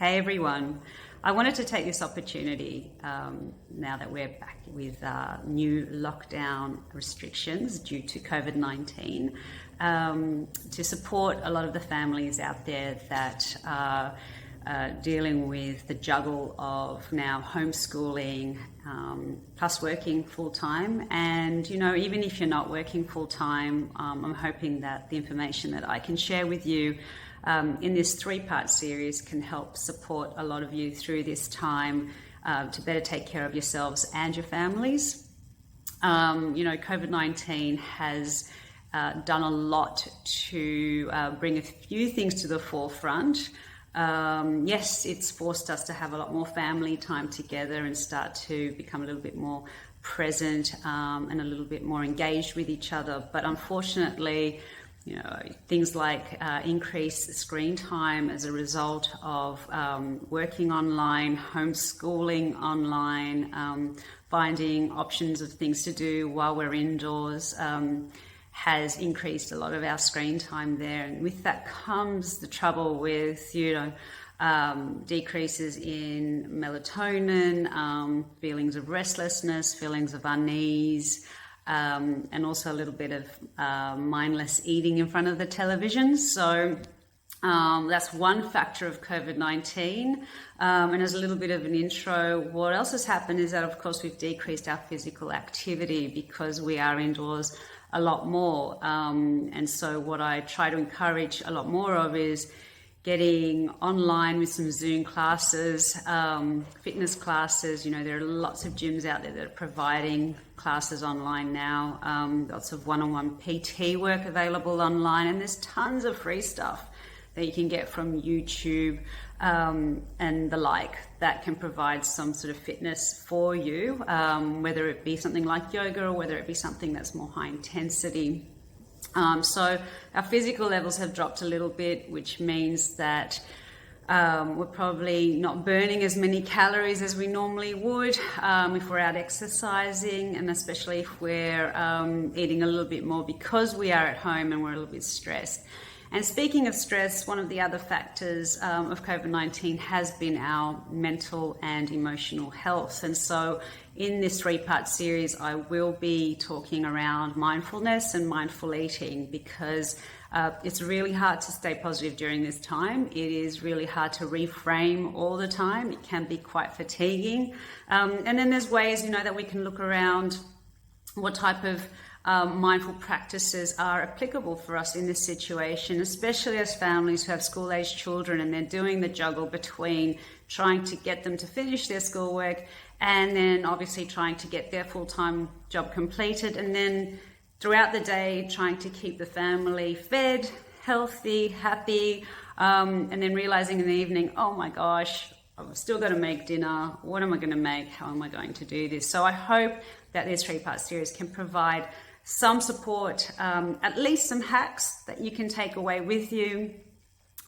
Hey everyone, I wanted to take this opportunity now that we're back with new lockdown restrictions due to COVID-19 to support a lot of the families out there that are dealing with the juggle of now homeschooling plus working full-time. And even if you're not working full-time, I'm hoping that the information that I can share with you in this three-part series can help support a lot of you through this time to better take care of yourselves and your families. COVID-19 has done a lot to bring a few things to the forefront. Yes, it's forced us to have a lot more family time together and start to become a little bit more present and a little bit more engaged with each other. But unfortunately, things like increased screen time as a result of working online, homeschooling online, finding options of things to do while we're indoors has increased a lot of our screen time there. And with that comes the trouble with, decreases in melatonin, feelings of restlessness, feelings of unease, and also a little bit of mindless eating in front of the television. So that's one factor of COVID-19. And as a little bit of an intro, what else has happened is that, of course, we've decreased our physical activity because we are indoors a lot more. And so what I try to encourage a lot more of is getting online with some Zoom classes, fitness classes. There are lots of gyms out there that are providing classes online now, lots of one-on-one PT work available online, and there's tons of free stuff that you can get from YouTube and the like that can provide some sort of fitness for you, whether it be something like yoga or whether it be something that's more high intensity. So our physical levels have dropped a little bit, which means that we're probably not burning as many calories as we normally would if we're out exercising, and especially if we're eating a little bit more because we are at home and we're a little bit stressed. And speaking of stress, one of the other factors of COVID-19 has been our mental and emotional health. And so in this three-part series, I will be talking around mindfulness and mindful eating because it's really hard to stay positive during this time. It is really hard to reframe all the time. It can be quite fatiguing. And then there's ways, that we can look around what type of mindful practices are applicable for us in this situation, especially as families who have school-aged children and they're doing the juggle between trying to get them to finish their schoolwork and then obviously trying to get their full-time job completed, and then throughout the day trying to keep the family fed, healthy, happy, and then realizing in the evening, oh my gosh, I've still got to make dinner. What am I going to make? How am I going to do this? So I hope that this three-part series can provide some support, at least some hacks that you can take away with you.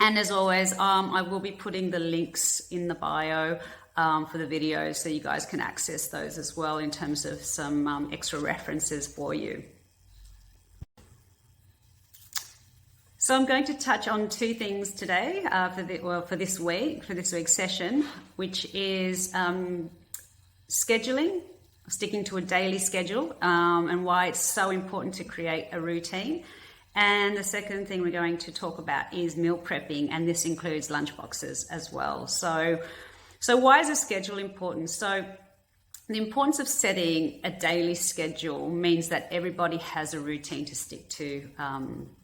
And as always, I will be putting the links in the bio for the videos so you guys can access those as well in terms of some extra references for you. So I'm going to touch on two things today for this week's session, which is scheduling, sticking to a daily schedule, and why it's so important to create a routine. And the second thing we're going to talk about is meal prepping, and this includes lunchboxes as well. So why is a schedule important? So the importance of setting a daily schedule means that everybody has a routine to stick to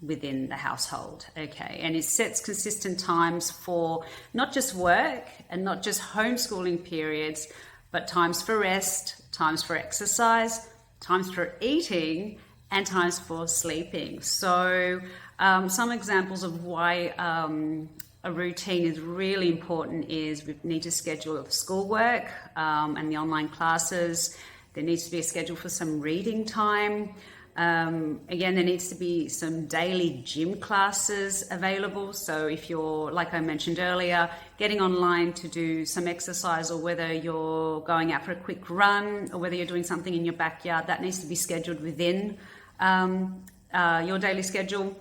within the household, okay? And it sets consistent times for not just work and not just homeschooling periods, but times for rest, times for exercise, times for eating, and times for sleeping. So some examples of why a routine is really important is we need to schedule schoolwork and the online classes. There needs to be a schedule for some reading time. Again, there needs to be some daily gym classes available. So if you're, like I mentioned earlier, getting online to do some exercise, or whether you're going out for a quick run, or whether you're doing something in your backyard, that needs to be scheduled within your daily schedule.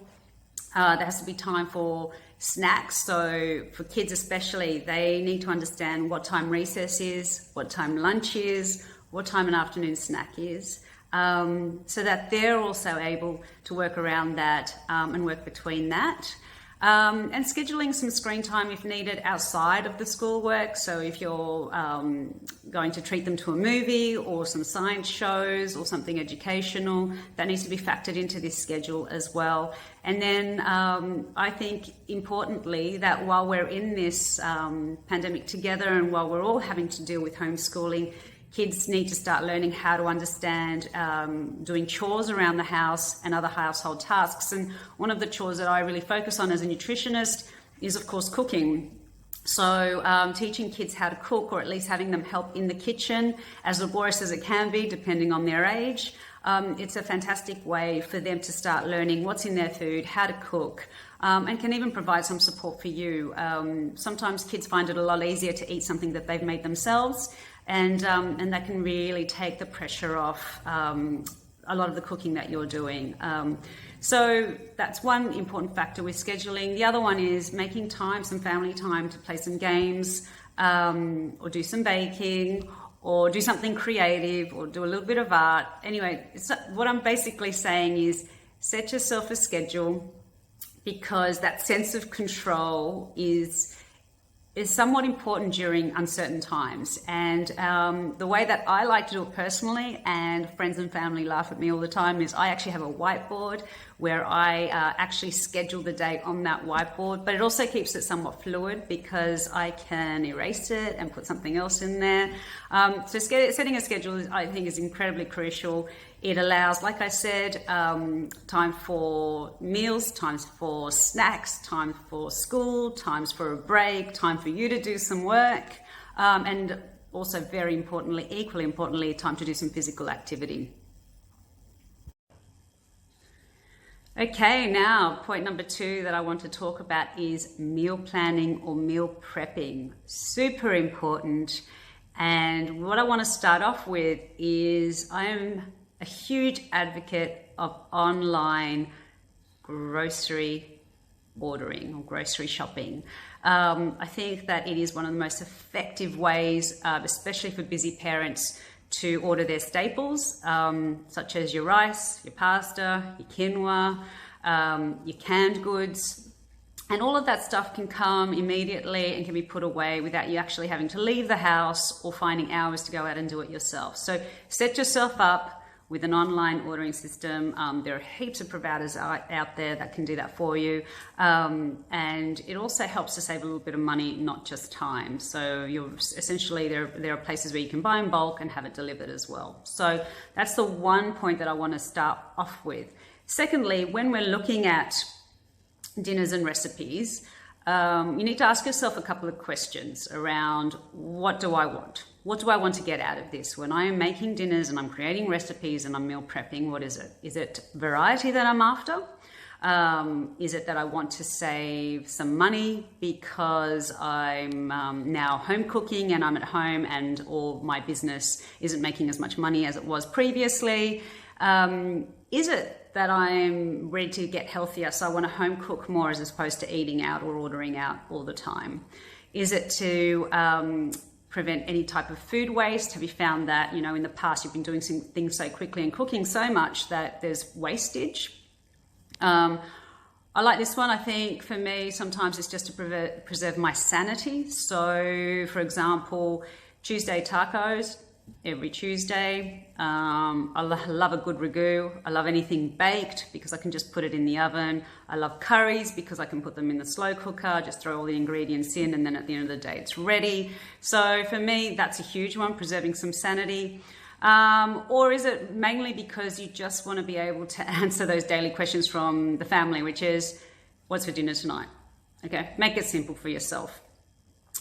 There has to be time for snacks. So for kids especially, they need to understand what time recess is, what time lunch is, what time an afternoon snack is, so that they're also able to work around that and work between that. And scheduling some screen time if needed outside of the schoolwork. So if you're going to treat them to a movie or some science shows or something educational, that needs to be factored into this schedule as well. And then I think importantly that while we're in this pandemic together and while we're all having to deal with homeschooling, kids need to start learning how to understand doing chores around the house and other household tasks. And one of the chores that I really focus on as a nutritionist is, of course, cooking. So teaching kids how to cook, or at least having them help in the kitchen, as laborious as it can be, depending on their age. It's a fantastic way for them to start learning what's in their food, how to cook, and can even provide some support for you. Sometimes kids find it a lot easier to eat something that they've made themselves, and that can really take the pressure off a lot of the cooking that you're doing. So that's one important factor with scheduling. The other one is making time, some family time, to play some games, or do some baking, or do something creative, or do a little bit of art. Anyway, what I'm basically saying is set yourself a schedule, because that sense of control is somewhat important during uncertain times. And the way that I like to do it personally, and friends and family laugh at me all the time, is I actually have a whiteboard where I actually schedule the day on that whiteboard, but it also keeps it somewhat fluid because I can erase it and put something else in there. So setting a schedule, I think, is incredibly crucial. It allows, like I said, time for meals, times for snacks, time for school, times for a break, time for you to do some work, and also very importantly, equally importantly, time to do some physical activity. Okay, now point number 2 that I want to talk about is meal planning or meal prepping. Super important. And what I want to start off with is I'm a huge advocate of online grocery ordering or grocery shopping. I think that it is one of the most effective ways, especially for busy parents, to order their staples, such as your rice, your pasta, your quinoa, your canned goods. And all of that stuff can come immediately and can be put away without you actually having to leave the house or finding hours to go out and do it yourself. So set yourself up with an online ordering system. There are heaps of providers out there that can do that for you. And it also helps to save a little bit of money, not just time. So you're essentially, there are places where you can buy in bulk and have it delivered as well. So that's the one point that I want to start off with. Secondly, when we're looking at dinners and recipes, you need to ask yourself a couple of questions around, what do I want? What do I want to get out of this? When I am making dinners and I'm creating recipes and I'm meal prepping, what is it? Is it variety that I'm after? Is it that I want to save some money because I'm now home cooking and I'm at home and or my business isn't making as much money as it was previously? Is it that I'm ready to get healthier, so I want to home cook more as opposed to eating out or ordering out all the time? Is it to prevent any type of food waste? Have you found that, in the past you've been doing some things so quickly and cooking so much that there's wastage? I like this one. I think for me, sometimes it's just to preserve my sanity. So, for example, Tuesday tacos every Tuesday. I love a good ragu. I love anything baked because I can just put it in the oven. I love curries because I can put them in the slow cooker, just throw all the ingredients in, and then at the end of the day, it's ready. So for me, that's a huge one, preserving some sanity. Or is it mainly because you just want to be able to answer those daily questions from the family, which is, what's for dinner tonight? Okay, make it simple for yourself.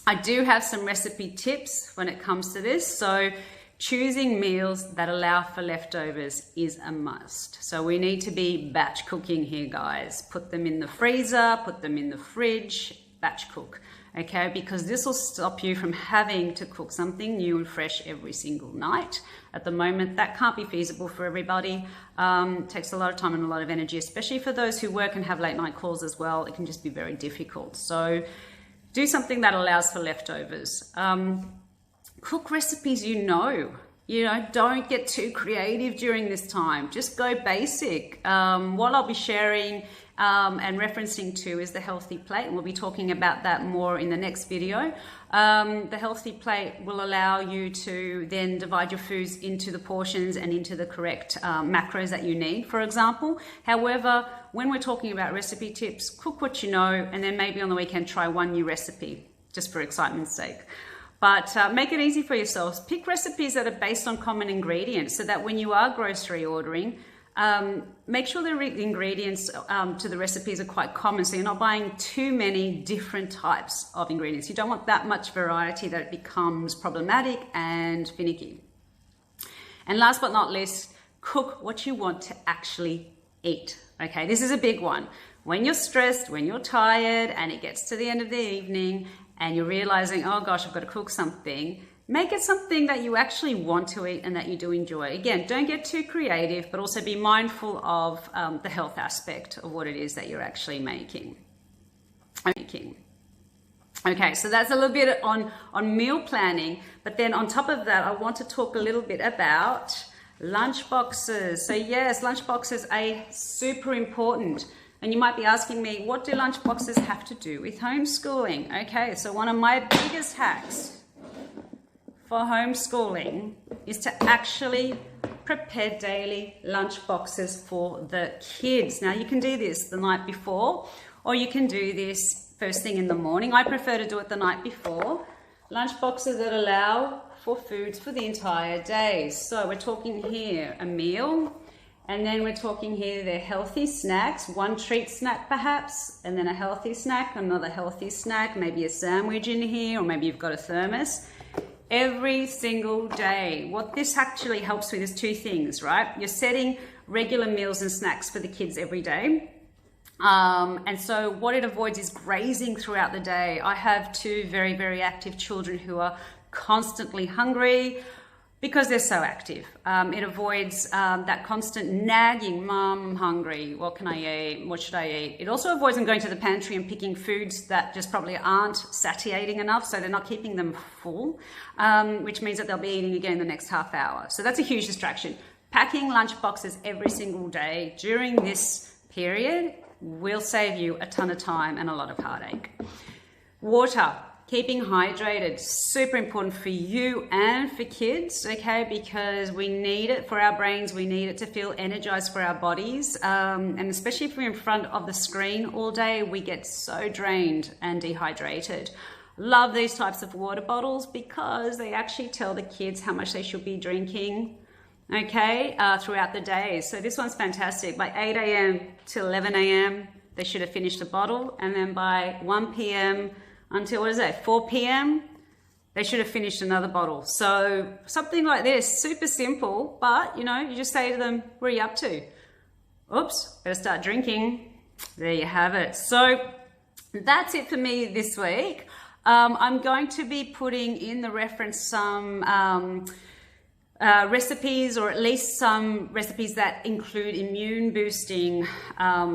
I do have some recipe tips when it comes to this. So choosing meals that allow for leftovers is a must. So we need to be batch cooking here, guys. Put them in the freezer, put them in the fridge, batch cook. okay? Because this will stop you from having to cook something new and fresh every single night. At the moment, that can't be feasible for everybody. It takes a lot of time and a lot of energy, especially for those who work and have late night calls as well. It can just be very difficult. So do something that allows for leftovers. Cook recipes you know. Don't get too creative during this time. Just go basic. What I'll be sharing and referencing to is the healthy plate, and we'll be talking about that more in the next video. The healthy plate will allow you to then divide your foods into the portions and into the correct macros that you need, for example. However, when we're talking about recipe tips, cook what you know, and then maybe on the weekend try one new recipe, just for excitement's sake. But make it easy for yourselves. Pick recipes that are based on common ingredients so that when you are grocery ordering, make sure the ingredients to the recipes are quite common, so you're not buying too many different types of ingredients. You don't want that much variety that it becomes problematic and finicky. And last but not least, cook what you want to actually eat. Okay, this is a big one. When you're stressed, when you're tired, and it gets to the end of the evening, and you're realizing, oh gosh, I've got to cook something, make it something that you actually want to eat and that you do enjoy. Again, don't get too creative, but also be mindful of the health aspect of what it is that you're actually making. Okay, so that's a little bit on meal planning, but then on top of that, I want to talk a little bit about lunchboxes. So yes, lunchboxes are super important. And you might be asking me, what do lunchboxes have to do with homeschooling? Okay, so one of my biggest hacks for homeschooling is to actually prepare daily lunchboxes for the kids. Now, you can do this the night before, or you can do this first thing in the morning. I prefer to do it the night before. Lunchboxes that allow for foods for the entire day. So we're talking here a meal, and then we're talking here they're healthy snacks, one treat snack perhaps, and then a healthy snack, another healthy snack, maybe a sandwich in here, or maybe you've got a thermos. Every single day. What this actually helps with is two things, right? You're setting regular meals and snacks for the kids every day. And so what it avoids is grazing throughout the day. I have two very, very active children who are constantly hungry, because they're so active. It avoids that constant nagging, Mum, I'm hungry, what can I eat, what should I eat? It also avoids them going to the pantry and picking foods that just probably aren't satiating enough, so they're not keeping them full, which means that they'll be eating again the next half hour. So that's a huge distraction. Packing lunch boxes every single day during this period will save you a ton of time and a lot of heartache. Water. Keeping hydrated, super important for you and for kids, okay? Because we need it for our brains, we need it to feel energized for our bodies. And especially if we're in front of the screen all day, we get so drained and dehydrated. Love these types of water bottles because they actually tell the kids how much they should be drinking, okay, throughout the day. So this one's fantastic. By 8 a.m. to 11 a.m., they should have finished the bottle. And then by 1 p.m. until, 4 p.m., they should have finished another bottle. So something like this, super simple, but you just say to them, what are you up to? Oops, better start drinking. There you have it. So that's it for me this week. I'm going to be putting in the reference some recipes, or at least some recipes that include immune boosting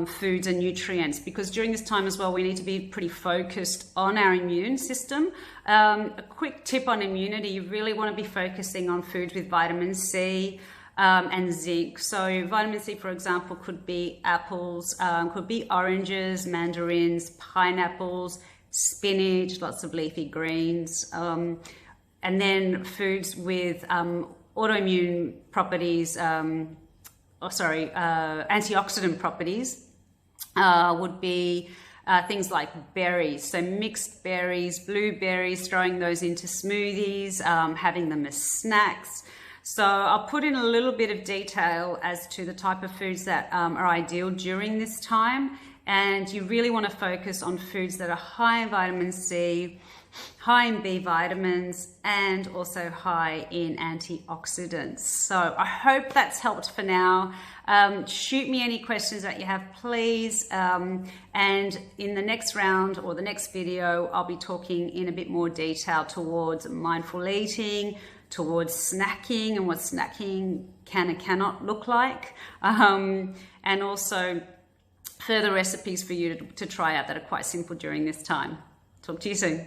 foods and nutrients, because during this time as well we need to be pretty focused on our immune system. A quick tip on immunity, you really want to be focusing on foods with vitamin C and zinc. So vitamin C, for example, could be apples, could be oranges, mandarins, pineapples, spinach, lots of leafy greens, and then foods with autoimmune properties, antioxidant properties would be things like berries. So mixed berries, blueberries, throwing those into smoothies, having them as snacks. So I'll put in a little bit of detail as to the type of foods that are ideal during this time. And you really want to focus on foods that are high in vitamin C, high in B vitamins, and also high in antioxidants. So I hope that's helped for now. Shoot me any questions that you have, please. And in the next round or the next video, I'll be talking in a bit more detail towards mindful eating, towards snacking and what snacking can and cannot look like. And also further recipes for you to try out that are quite simple during this time. Talk to you soon.